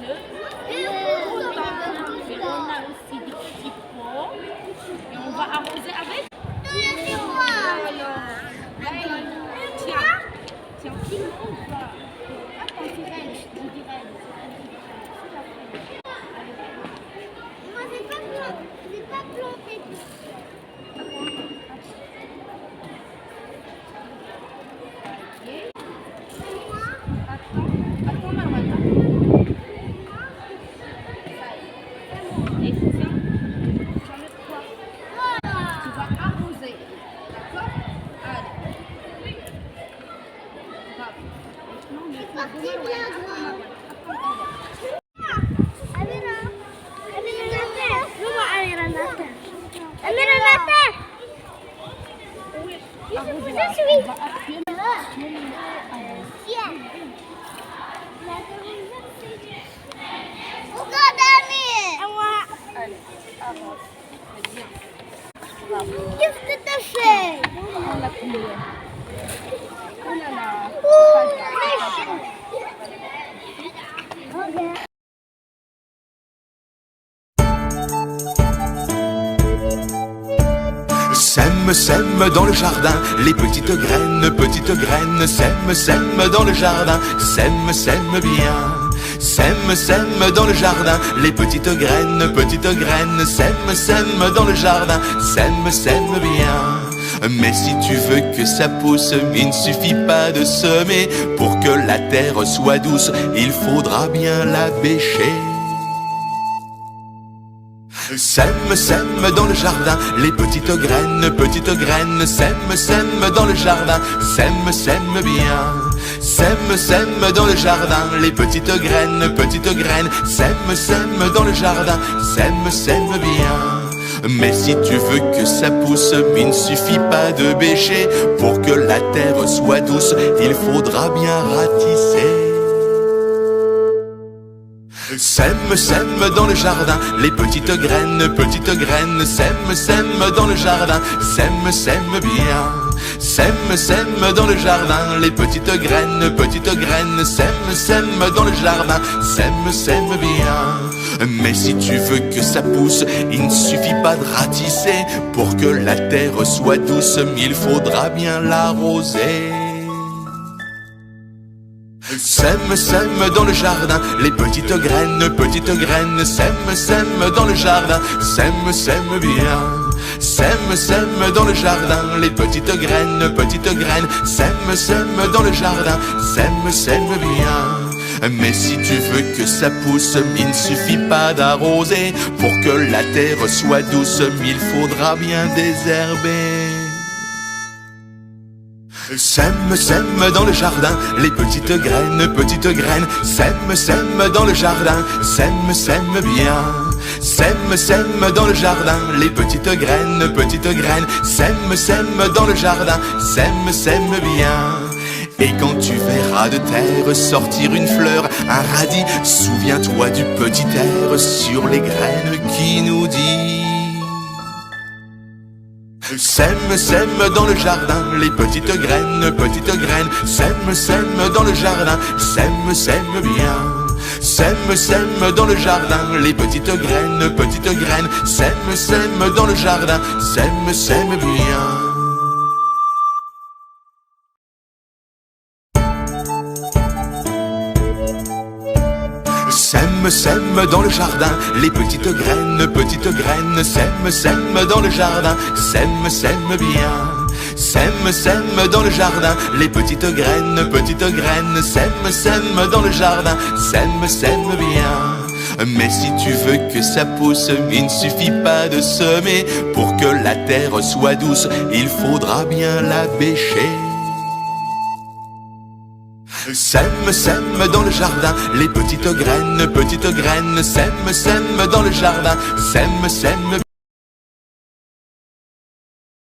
Et on a aussi des petits pots. Et on va arroser avec. Alors, tiens, on va. Moi, j'ai pas planté. Attends, Marwan. Et tiens, tu vas mettre quoi? Tu vas arroser. D'accord? Allez. Bravo. C'est parti bien, Marwan. Qu'est-ce que t'as fait? Sème, sème dans le jardin, les petites graines, sème dans le jardin, sème bien. Sème dans le jardin, les petites graines, sème dans le jardin, sème bien. Mais si tu veux que ça pousse, il ne suffit pas de semer. Pour que la terre soit douce, il faudra bien la bêcher. Sème dans le jardin, les petites graines, sème dans le jardin, sème bien. Sème dans le jardin, les petites graines, sème dans le jardin, sème bien. Mais si tu veux que ça pousse, il ne suffit pas de bêcher. Pour que la terre soit douce, il faudra bien ratisser. Sème dans le jardin, les petites graines, sème dans le jardin, sème bien. Sème dans le jardin, les petites graines, sème dans le jardin, sème bien. Mais si tu veux que ça pousse, il ne suffit pas de ratisser. Pour que la terre soit douce, il faudra bien l'arroser. Sème dans le jardin, les petites graines, sème dans le jardin, sème bien. Sème dans le jardin, les petites graines, sème dans le jardin, sème bien. Mais si tu veux que ça pousse, il ne suffit pas d'arroser. Pour que la terre soit douce, il faudra bien désherber. Sème dans le jardin, les petites graines, sème dans le jardin, sème bien. Sème dans le jardin, les petites graines, sème dans le jardin, sème bien. Et quand tu verras de terre sortir une fleur, un radis, souviens-toi du petit air sur les graines qui nous dit: Sème dans le jardin, les petites graines, sème dans le jardin, sème bien. Sème dans le jardin, les petites graines, sème dans le jardin, sème bien. Sème dans le jardin, les petites graines, sème dans le jardin, sème bien. Sème dans le jardin, les petites graines, sème dans le jardin, sème bien. Mais si tu veux que ça pousse, il ne suffit pas de semer. Pour que la terre soit douce, il faudra bien la bêcher. Sème dans le jardin, les petites graines, sème dans le jardin, sème